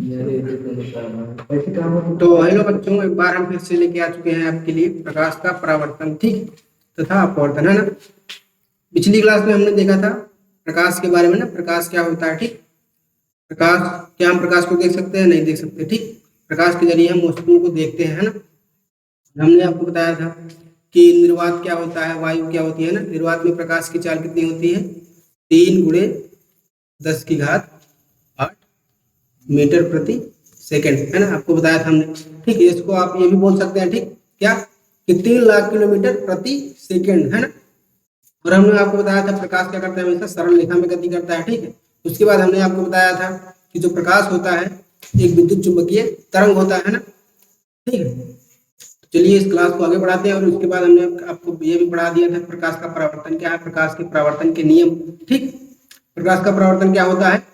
तो हेलो बच्चों, एक बार हम फिर से लेके आ चुके हैं आपके लिए प्रकाश का परावर्तन, ठीक, तथा अपवर्तन, है ना। पिछली क्लास में हमने देखा था प्रकाश के बारे में ना, प्रकाश क्या होता है, ठीक। प्रकाश, क्या हम प्रकाश को देख सकते हैं? नहीं देख सकते, ठीक। प्रकाश के जरिए हम वस्तुओं को देखते हैं, है ना। हमने आपको बताया था कि निर्वात क्या होता है, वायु क्या होती है ना। निर्वात में प्रकाश की चाल कितनी होती है? 3 × 10⁸ मीटर प्रति सेकंड, है ना। आपको बताया था हमने, ठीक है। इसको आप ये भी बोल सकते हैं, ठीक, क्या, कि 3 लाख किलोमीटर प्रति सेकंड, है ना। और हमने आपको बताया था प्रकाश क्या करता है, हमेशा सरल रेखा में गति करता है, ठीक है। उसके बाद हमने आपको बताया था कि जो प्रकाश होता है एक विद्युत चुंबकीय तरंग होता है ना, ठीक है। चलिए इस क्लास को आगे बढ़ाते हैं। और उसके बाद हमने आपको ये भी पढ़ा दिया था प्रकाश का परावर्तन क्या है, प्रकाश के परावर्तन के नियम, ठीक। प्रकाश का परावर्तन क्या होता है?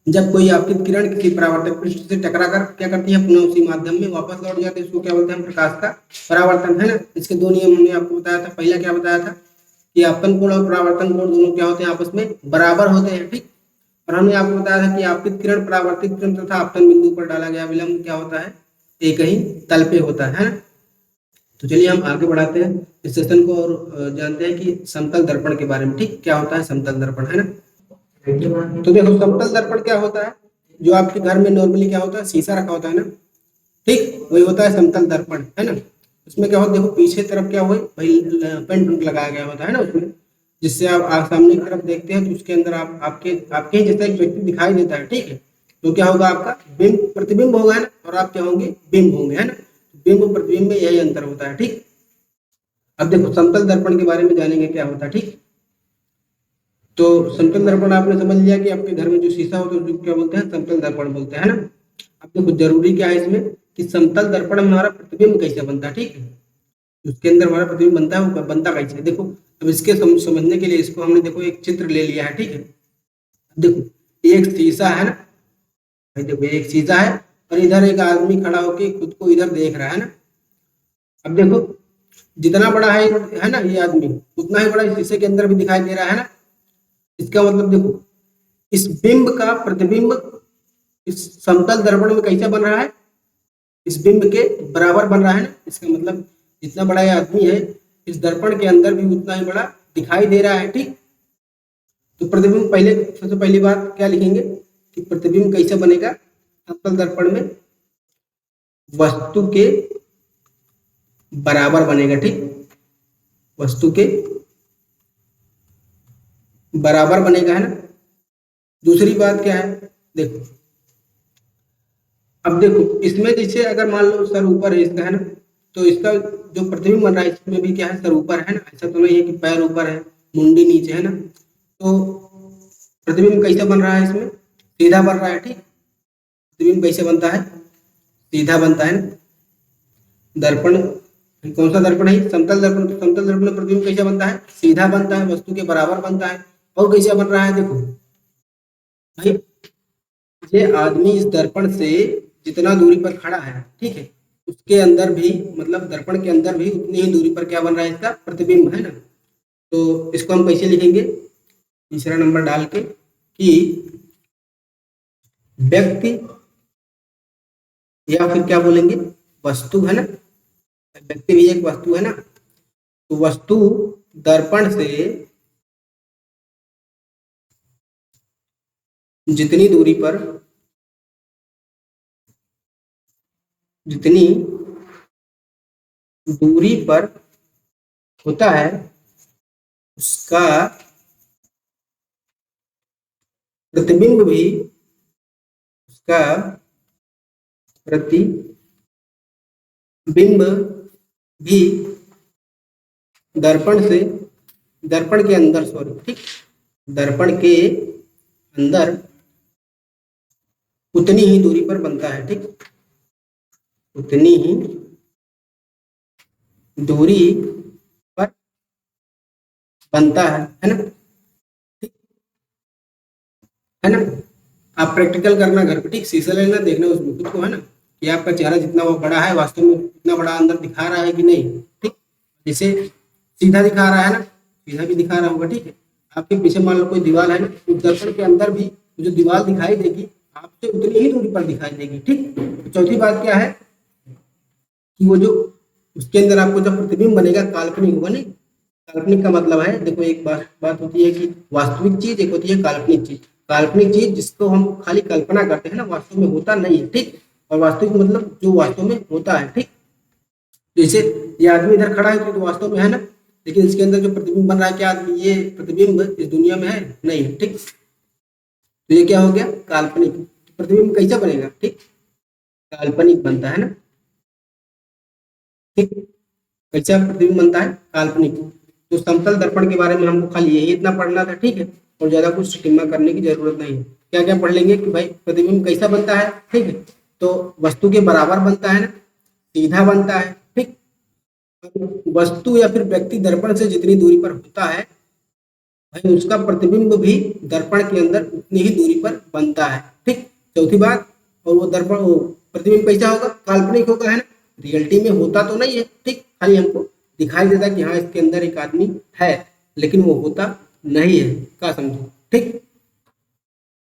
जब कोई आपतित किरण किसी परावर्तक पृष्ठ से टकराकर क्या करती है, पुनः उसी माध्यम में वापस लौट जाती है, इसको क्या बोलते हैं? प्रकाश का परावर्तन, है ना। इसके दो नियम हमने आपको बताया था। पहला क्या बताया था कि आपतन कोण और परावर्तन कोण दोनों क्या होते हैं? आपस में बराबर होते हैं, ठीक। और हमने आपको बताया था कि आपतित किरण, परावर्तित किरण तथा आपतन बिंदु पर डाला गया विलंब क्या होता है? एक ही तल पे होता है ना। तो चलिए हम आगे बढ़ाते हैं इस सेशन को और जानते हैं कि समतल दर्पण के बारे में, ठीक। क्या होता है समतल दर्पण, है ना। तो देखो समतल दर्पण क्या होता है, जो आपके घर में नॉर्मली क्या होता है, शीशा रखा होता है ना, ठीक, वही होता है समतल दर्पण, है ना। उसमें क्या होता है, देखो पीछे तरफ क्या हुआ भाई, पेंट लगाया गया होता है ना उसमें, जिससे आप सामने की तरफ देखते हैं तो उसके अंदर आप आपके आपके ही जैसा एक व्यक्ति दिखाई देता है, ठीक है। तो क्या होगा, आपका बिंब प्रतिबिंब होगा, है ना, और आप क्या होंगे, बिंब होंगे, है ना। बिंब और प्रतिबिंब में यही अंतर होता है, ठीक। अब देखो समतल दर्पण के बारे में जानेंगे क्या होता है, ठीक। तो समतल दर्पण आपने समझ लिया कि आपके घर में जो शीशा होता है उसको क्या बोलते हैं, समतल दर्पण बोलते हैं, है ना। अब देखो जरूरी क्या है इसमें कि समतल दर्पण में हमारा प्रतिबिंब कैसे बनता है, ठीक है। उसके अंदर हमारा प्रतिबिंब बनता है, वो बनता कैसे है देखो। अब इसके समझने के लिए इसको हमने देखो एक चित्र ले लिया है, ठीक है। देखो एक शीशा है ना, भाई देखो एक शीशा है और इधर एक आदमी खड़ा होके खुद को इधर देख रहा है ना। अब देखो जितना बड़ा है ना ये आदमी, उतना ही बड़ा इस शीशे के अंदर भी दिखाई दे रहा है ना। इसका मतलब देखो इस बिंब का प्रतिबिंब इस समतल दर्पण में कैसा बन रहा है, इस बिंब के बराबर बन रहा है ना। इसका मतलब जितना बड़ा ये आदमी है इस दर्पण के अंदर भी उतना ही बड़ा दिखाई दे रहा है, ठीक। तो प्रतिबिंब पहले, सबसे पहली बात क्या लिखेंगे कि प्रतिबिंब कैसे बनेगा समतल दर्पण में, वस्तु के बराबर बनेगा, ठीक। वस्तु के बराबर बनेगा, है ना। दूसरी बात क्या है, देखो अब देखो इसमें जैसे अगर मान लो सर ऊपर है इसका, है ना, तो इसका जो प्रतिबिंब बन रहा है इसमें भी क्या है, सर ऊपर है ना। ऐसा तो नहीं है कि पैर ऊपर है मुंडी नीचे, है ना। तो प्रतिबिंब कैसे बन रहा है, इसमें सीधा बन रहा है, ठीक। प्रतिबिंब कैसे बनता है, सीधा बनता है ना। दर्पण कौन सा दर्पण है, समतल दर्पण। तो समतल दर्पण में प्रतिबिंब कैसे बनता है, सीधा बनता है, वस्तु के बराबर बनता है। और कैसे बन रहा है देखो भाई, ये आदमी इस दर्पण से जितना दूरी पर खड़ा है, ठीक है, उसके अंदर भी मतलब दर्पण के अंदर भी उतनी ही दूरी पर क्या बन रहा है, इसका प्रतिबिंब, है ना। तो इसको हम कैसे लिखेंगे, तीसरा नंबर डाल के कि व्यक्ति या फिर क्या बोलेंगे, वस्तु, है ना। व्यक्ति भी एक वस्तु है ना। तो वस्तु दर्पण से जितनी दूरी पर, जितनी दूरी पर होता है उसका प्रतिबिंब भी, उसका प्रतिबिंब भी दर्पण से, दर्पण के अंदर, सॉरी, ठीक, दर्पण के अंदर उतनी ही दूरी पर बनता है, ठीक। उतनी ही दूरी पर बनता है ना, ठीक है ना। आप प्रैक्टिकल करना घर पे, ठीक, शीशा लेना, देखना उसमें खुद को, है ना, कि आपका चेहरा जितना वो बड़ा है वास्तव में इतना बड़ा अंदर दिखा रहा है कि नहीं, ठीक। जैसे सीधा दिखा रहा है ना, सीधा भी दिखा रहा होगा, ठीक है। आपके पीछे मान लो कोई दीवार है ना, तो दर्पण के अंदर भी जो दीवार दिखाई देगी आपसे उतनी ही दूरी पर दिखाई देगी। ठीक, तो चौथी बात क्या है कि वो जो उसके अंदर आपको जब प्रतिबिंब बनेगा काल्पनिक होगा। नहीं, काल्पनिक का मतलब है, देखो एक बात होती है कि वास्तविक चीज, एक होती है काल्पनिक चीज। काल्पनिक चीज जिसको हम खाली कल्पना करते हैं ना, वास्तव में होता नहीं है। ठीक, और वास्तविक मतलब जो वास्तव में होता है। ठीक, जैसे ये आदमी इधर खड़ा है तो वास्तव में है ना, लेकिन इसके अंदर जो प्रतिबिंब बन रहा है, क्या आदमी ये प्रतिबिंब इस दुनिया में है? नहीं है। ठीक, तो ये क्या हो गया? काल्पनिक। प्रतिबिंब कैसा बनेगा? ठीक, काल्पनिक बनता है ना। ठीक, कैसा प्रतिबिंब बनता है? काल्पनिक। तो समतल दर्पण के बारे में हमको खाली यही इतना पढ़ना था। ठीक है, और ज्यादा कुछ टिम्मा करने की जरूरत नहीं है। क्या क्या पढ़ लेंगे कि भाई प्रतिबिंब कैसा बनता है। ठीक है, तो वस्तु के बराबर बनता है ना, सीधा बनता है। ठीक, वस्तु या फिर व्यक्ति दर्पण से जितनी दूरी पर होता है, भाई उसका प्रतिबिंब भी दर्पण के अंदर उतनी ही दूरी पर बनता है। ठीक, चौथी बात, और वो दर्पण, वो प्रतिबिंब कैसा होगा? काल्पनिक होगा, है ना, रियलिटी में होता तो नहीं है। ठीक, खाली हमको दिखाई देता है कि हाँ इसके अंदर एक आदमी है, लेकिन वो होता नहीं है। क्या समझो? ठीक,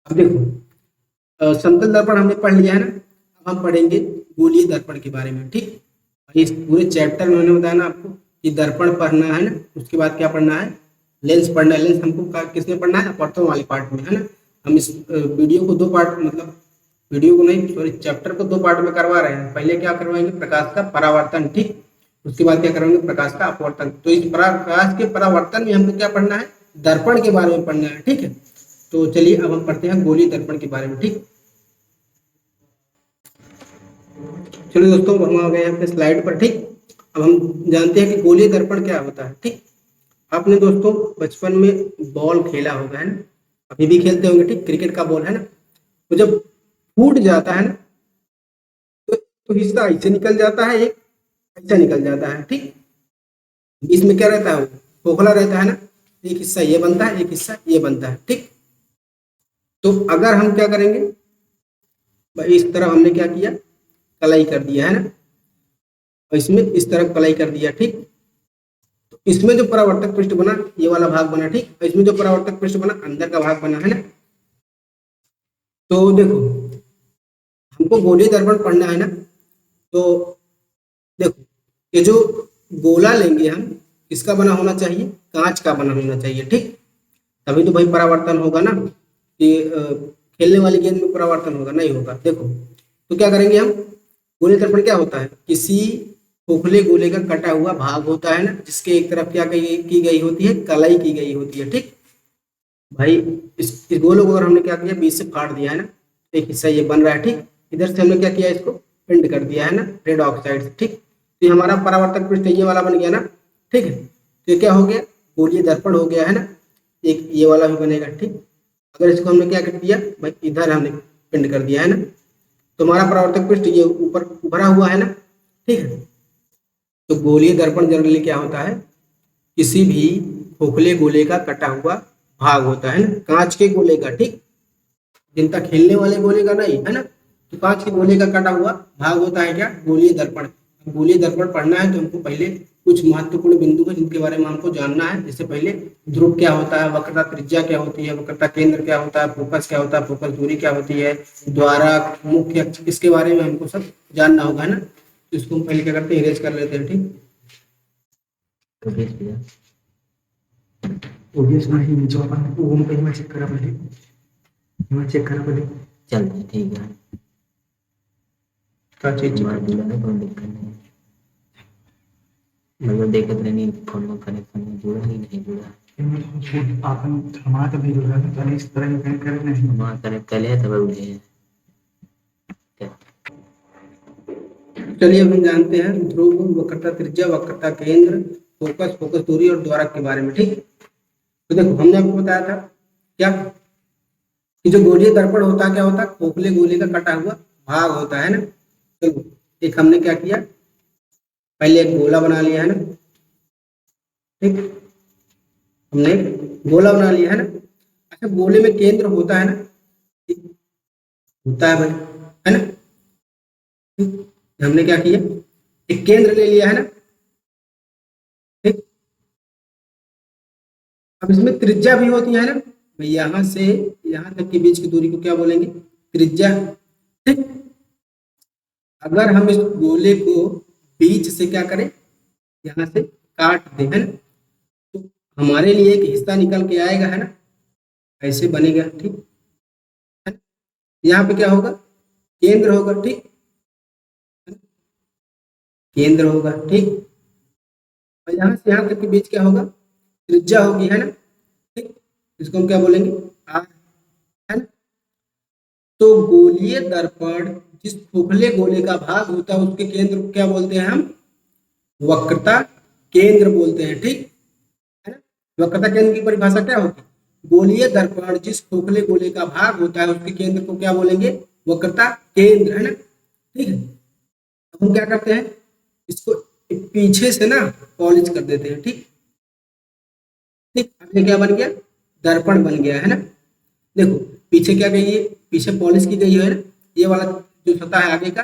अब देखो, समतल दर्पण हमने पढ़ लिया है ना, अब हम पढ़ेंगे गोलीय दर्पण के बारे में। ठीक, इस पूरे चैप्टर में मैंने बताया ना आपको कि दर्पण पढ़ना है ना, उसके बाद क्या पढ़ना है? लेंस पढ़ना है। लेंस हमको किसमें पढ़ना है? अपवर्तन वाले पार्ट में, है ना। हम इस वीडियो को दो पार्ट, मतलब वीडियो को नहीं, सॉरी, चैप्टर को दो पार्ट में करवा रहे हैं। पहले क्या करवाएंगे? प्रकाश का परावर्तन। ठीक, उसके बाद क्या करवाएंगे? प्रकाश का अपवर्तन। तो इस प्रकाश के परावर्तन में हमको क्या पढ़ना है? दर्पण के बारे में पढ़ना है। ठीक है, तो चलिए अब हम पढ़ते हैं गोलीय दर्पण के बारे में। ठीक, चलो दोस्तों, हम आ गए हैं अपने स्लाइड पर। ठीक, अब हम जानते हैं कि गोलीय दर्पण क्या होता है। ठीक, आपने दोस्तों बचपन में बॉल खेला होगा, है ना, अभी भी खेलते होंगे। ठीक, क्रिकेट का बॉल, है ना, तो जब फूट जाता है ना, तो हिस्सा ऐसे निकल जाता है, एक ऐसा निकल जाता है। ठीक, इसमें क्या रहता है? वो खोखला रहता है ना, एक हिस्सा ये बनता है, एक हिस्सा ये बनता है। ठीक, तो अगर हम क्या करेंगे, भाई इस तरह हमने क्या किया? कलाई कर दिया, है ना, और इसमें इस तरह कलाई कर दिया। ठीक, तो इसमें जो परावर्तक पृष्ठ बना, ये वाला भाग बना। ठीक, और इसमें जो परावर्तक पृष्ठ बना, अंदर का भाग बना, है ना। तो देखो, हमको गोलीय दर्पण पढ़ना है ना, तो देखो, ये जो गोला लेंगे हम, किसका बना होना चाहिए? कांच का बना होना चाहिए। ठीक, तभी तो भाई परावर्तन होगा ना, कि खेलने वाली गेंद में परावर्तन होगा? नहीं होगा। देखो, तो क्या करेंगे हम? गोलीय दर्पण क्या होता है? किसी खोखले गोले का कटा हुआ भाग होता है ना, जिसके एक तरफ क्या की गई होती है? कलाई की गई होती है। ठीक, भाई इस गोले को अगर हमने क्या किया? बीच से फाड़ दिया, है ना, एक हिस्सा ये बन रहा है। ठीक, इधर से हमने क्या किया? इसको पिंड कर दिया, है ना, रेड ऑक्साइड से। ठीक, तो ये हमारा परावर्तक पृष्ठ ये वाला बन गया ना। ठीक है, तो ये क्या हो गया? गोलीय दर्पण हो गया, है ना। एक ये वाला भी बनेगा। ठीक, अगर इसको हमने क्या कर दिया भाई? इधर हमने पिंड कर दिया, है ना, तो हमारा परावर्तक पृष्ठ ये ऊपर भरा हुआ है ना। ठीक है, तो गोलीय दर्पण जनरली क्या होता है? किसी भी खोखले गोले का कटा हुआ भाग होता है ना, कांच के गोले का। ठीक, जिनका खेलने वाले गोले का नहीं, है ना, तो कांच के गोले का कटा हुआ भाग होता है क्या? गोलीय दर्पण। गोलीय दर्पण पढ़ना है तो हमको पहले कुछ महत्वपूर्ण बिंदु है जिनके बारे में हमको जानना है। जैसे पहले ध्रुव क्या होता है, वक्रता त्रिज्या क्या होती है, वक्रता केंद्र क्या होता है, फोकस क्या होता है, फोकस दूरी क्या होती है, द्वारक, मुख्य अक्ष, इसके बारे में हमको सब जानना होगा, है ना। तो इसको हम पहले क्या करते हैं? इरेज कर लेते हैं। ठीक, ओबीएस नाही मी जॉब होम पेज में चेक करा पहले, मैं चेक करा पहले। चल ठीक है। क्या चीज? मार दिला ना, कोई दिक्कत नहीं। मतलब देखत नहीं, फोन में कनेक्शन जुड़ा ही नहीं जुड़ा। आपण हमारा तो नहीं जुड़ा ना, तो इस तरह कनेक्ट कर नहीं। हमारा कनेक्ट कर लिया तब उठे क्या? चलिए अब हम जानते हैं ध्रुव, वक्रता त्रिज्या, वक्रता केंद्र, फोकस, फोकस दूरी और द्वारक के बारे में। ठीक, तो देखो हमने आपको बताया था क्या कि जो गोलीय दर्पण होता है क्या होता है? खोखले गोले का कटा हुआ भाग होता है ना। चलो, एक हमने क्या किया? पहले एक गोला बना लिया, है ना। ठीक, हमने गोला बना लिया, है ना। अच्छा, गोले में केंद्र होता है ना? ठीक, होता है भाई, है ना। ठीक, हमने क्या किया? एक केंद्र ले लिया, है ना। ठीक, अब इसमें त्रिज्या भी होती है ना, भाई यहाँ से यहाँ तक के बीच की दूरी को क्या बोलेंगे? त्रिज्या। ठीक, अगर हम इस गोले को बीच से क्या करें, यहाँ से काट दें, है ना, तो हमारे लिए एक हिस्सा निकल के आएगा, है ना, ऐसे बनेगा। ठीक है, यहाँ पे क्या होगा, केंद्र होगा। ठीक, केंद्र होगा। ठीक, और यहाँ से यहाँ तक के बीच क्या होगा, त्रिज्या होगी, है ना। ठीक, इसको हम क्या बोलेंगे, आर, है ना। तो गोलीय दर्पण जिस खोखले गोले का भाग होता है उसके केंद्र को क्या बोलते हैं हम, वक्रता केंद्र बोलते हैं। ठीक है ना। वक्रता केंद्र की परिभाषा क्या होगी, गोलीय दर्पण जिस खोखले गोले का भाग होता है उसके केंद्र को क्या बोलेंगे, वक्रता केंद्र, है ना। ठीक है, अब हम क्या करते हैं, इसको पीछे से ना पॉलिश कर देते हैं। ठीक, ठीक, अब ये क्या बन गया, दर्पण बन गया, है ना। देखो पीछे क्या गई है, पीछे पॉलिश की गई है ना, ये वाला जो सतह है आगे का,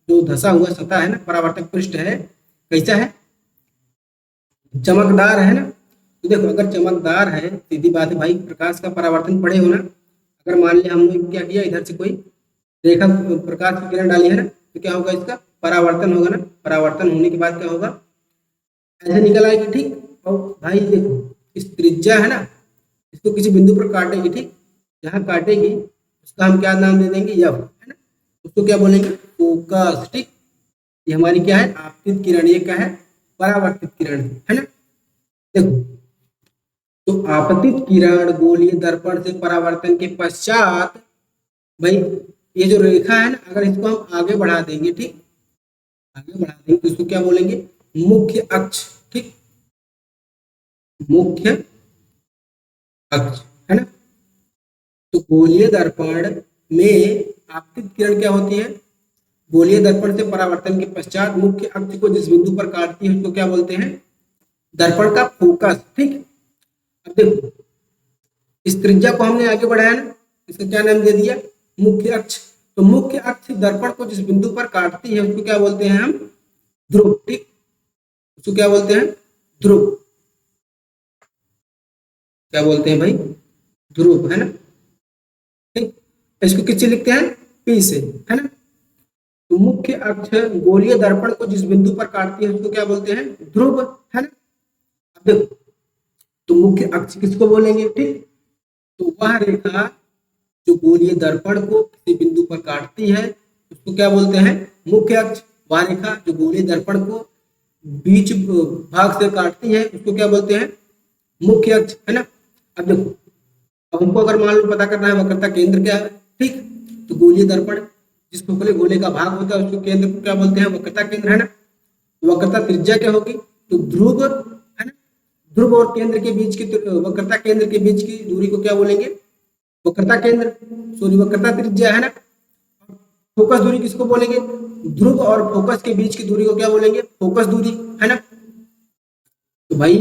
जो धसा हुआ सतह है ना, परावर्तक पृष्ठ है, कैसा है, चमकदार है ना। तो देखो अगर चमकदार है, सीधी बात है भाई, प्रकाश का परावर्तन पड़े हो ना। अगर मान लिया हमने क्या किया, इधर से कोई रेखा प्रकाश की किरण डाली है ना, तो क्या होगा, इसका परावर्तन होगा ना। परावर्तन होने के बाद क्या होगा, ऐसे निकल आएगी। ठीक, और भाई देखो इस त्रिज्या है ना, इसको किसी बिंदु पर काटेगी। ठीक, जहाँ काटेगी उसका हम क्या नाम दे देंगे, यव, है ना। उसको क्या बोलेंगे, फोकस। ठीक, ये हमारी क्या है, आपतित किरण, ये क्या है, परावर्तित किरण, है ना। देखो तो आपतित किरण गोलीय दर्पण से परावर्तन के पश्चात, भाई ये जो रेखा है ना, अगर इसको हम आगे बढ़ा देंगे, ठीक, आगे बढ़ा देंगे तो इसको क्या बोलेंगे, मुख्य अक्ष। ठीक, मुख्य अक्ष, है ना। तो गोलीय दर्पण में आपतित किरण क्या होती है, गोलीय दर्पण से परावर्तन के पश्चात मुख्य अक्ष को जिस बिंदु पर काटती है उसको क्या बोलते हैं, दर्पण का फोकस। ठीक, अब देखो इस त्रिज्या को हमने आगे बढ़ाया ना, इसका क्या नाम दे दिया, मुख्य अक्ष। तो मुख्य अक्ष दर्पण को जिस बिंदु पर काटती है उसको क्या बोलते हैं हम, ध्रुव। ठीक, उसको क्या बोलते हैं, ध्रुव। क्या बोलते हैं भाई, ध्रुव, है ना। ठीक, इसको किससे लिखते हैं, पी से, है ना। तो मुख्य अक्ष गोलीय दर्पण को जिस बिंदु पर काटती है उसको क्या बोलते हैं, ध्रुव, है ना। अब देखो तो मुख्य अक्ष किसको बोलेंगे, ठीक, तो वह रेखा जो गोलीय दर्पण को किसी बिंदु पर काटती है उसको क्या बोलते हैं, मुख्य अक्ष। वह रेखा जो गोलीय दर्पण को बीच भाग से काटती है उसको क्या बोलते हैं, मुख्य अक्ष, है ना। अब देखो अब हमको अगर मान लो पता करना है वक्रता केंद्र क्या है, ठीक, तो गोलीय दर्पण जिस खोखले गोले का भाग होता है उसको केंद्र को क्या बोलते हैं, वक्रता केंद्र, है ना। वक्रता त्रिज्या क्या होगी, तो ध्रुव, है ना। ध्रुव और केंद्र के बीच की वक्रता केंद्र के बीच की दूरी को क्या बोलेंगे, वक्रता केंद्र, सॉरी वक्रता त्रिज्या, है ना। फोकस दूरी किसको बोलेंगे, ध्रुव और फोकस के बीच की दूरी को क्या बोलेंगे, फोकस दूरी, है ना। तो भाई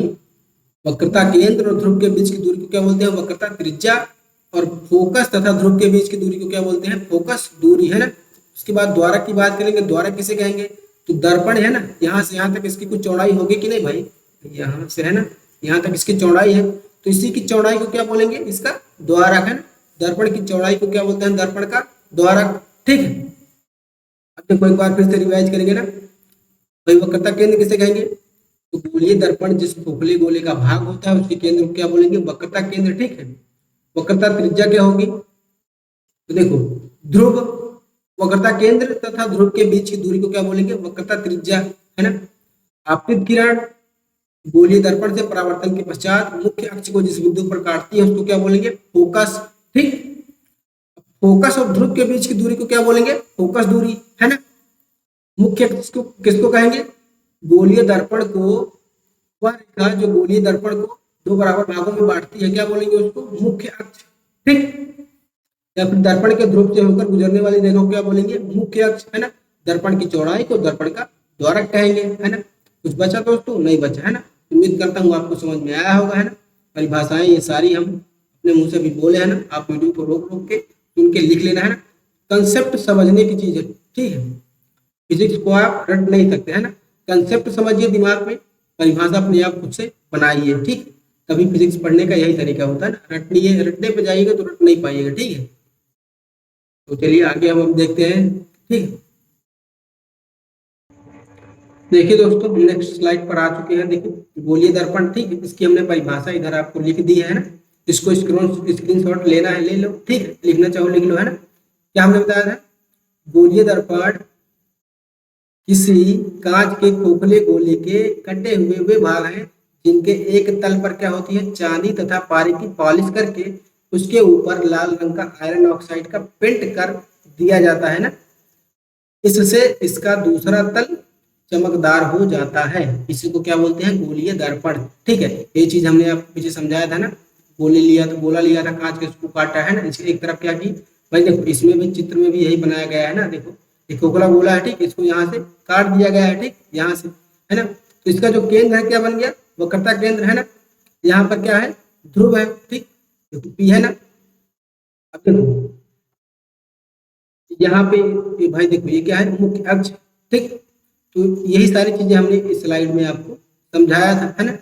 वक्रता केंद्र और ध्रुव के बीच की दूरी को क्या बोलते हैं, वक्रता त्रिज्या, और फोकस तथा ध्रुव के बीच की दूरी को क्या बोलते हैं, फोकस दूरी, है ना। उसके बाद द्वारक की बात करेंगे, द्वारक किसे कहेंगे, तो दर्पण है ना, यहाँ से यहाँ तक इसकी कुछ चौड़ाई होगी कि नहीं भाई, यहाँ से है ना यहाँ तक इसकी चौड़ाई है, तो इसी की चौड़ाई को क्या बोलेंगे, इसका द्वारक, है ना। दर्पण की चौड़ाई को क्या बोलते हैं, दर्पण का द्वारक। ठीक है, अब देखो एक बार फिर से रिवाइज करेंगे ना, भाई वक्रता केंद्र किसे कहेंगे, तो गोलीय दर्पण जिस खोखले गोले का भाग होता है उसके केंद्र को क्या बोलेंगे, वक्रता केंद्र। ठीक है, वक्रता त्रिज्या क्या होगी, तो देखो ध्रुव, वक्रता केंद्र तथा ध्रुव के बीच की दूरी को क्या बोलेंगे, वक्रता त्रिज्या, है ना। आपतित किरण गोलीय दर्पण से परावर्तन के पश्चात मुख्य अक्ष को जिस बिंदु पर काटती है उसको क्या बोलेंगे, फोकस। ठीक, फोकस और ध्रुव के बीच की दूरी को क्या बोलेंगे, फोकस दूरी, है ना। मुख्य अक्ष को किसको कहेंगे, गोलीय दर्पण को, वह रेखा जो गोलीय दर्पण को दो बराबर भागों में बांटती है क्या बोलेंगे उसको, मुख्य अक्ष। ठीक, या फिर दर्पण के ध्रुव से होकर गुजरने वाली रेखा को क्या बोलेंगे, मुख्य अक्ष, है ना। दर्पण की चौड़ाई को दर्पण का द्वारक कहेंगे, है ना। कुछ बचा दोस्तों, नहीं बचा, है ना। उम्मीद करता हूँ आपको समझ में आया होगा, है ना। परिभाषाएं ये सारी हम अपने मुंह से भी बोले, है ना। आप वीडियो को रोक रोक के सुन के लिख लेना, है ना। कंसेप्ट समझने की चीज है, ठीक है। फिजिक्स को आप रट नहीं सकते, है ना। कंसेप्ट समझिए दिमाग में, परिभाषा अपने आप खुद से बनाइए, ठीक। तभी फिजिक्स पढ़ने का यही तरीका होता है ना, रटने पे जाइएगा तो रट नहीं पाइएगा, ठीक है। तो चलिए आगे हम अब देखते हैं। ठीक, देखिए दोस्तों हम नेक्स्ट स्लाइड पर आ चुके हैं। देखिए गोलीय दर्पण, ठीक है, इसकी हमने परिभाषा इधर आपको लिख दी है ना। इसको स्क्रीनशॉट लेना है ले लो, ठीक है, लिखना चाहो लिख लो, है ना। क्या हमने बताया था, गोलीय दर्पण किसी कांच के खोखले गोले के कटे हुए वे भाग हैं जिनके एक तल पर क्या होती है, चांदी तथा पारे की पॉलिश करके उसके ऊपर लाल रंग का आयरन ऑक्साइड का पेंट कर दिया जाता है ना। इससे इसका दूसरा तल चमकदार हो जाता है। इसी को क्या बोलते हैं, गोलीय दर्पण। ठीक है, ये चीज हमने आपको पीछे समझाया था ना। गोले लिया तो गोला लिया था कांच के, उसको काटा है ना, इसकी एक तरफ क्या की भाई, देखो इसमें भी चित्र में भी यही बनाया गया है ना। देखो ये खोखला गोला है, ठीक, इसको यहाँ से काट दिया गया है, ठीक, यहाँ से, है ना। तो इसका जो केंद्र है क्या बन गया, वक्रता केंद्र, है ना। यहाँ पर क्या है, ध्रुव है, ठीक, देखो पी है ना। अब देखो यहाँ पे ये भाई देखो ये क्या है, मुख्य अक्ष, ठीक। तो यही सारी चीजें हमने इस स्लाइड में आपको समझाया था, है ना।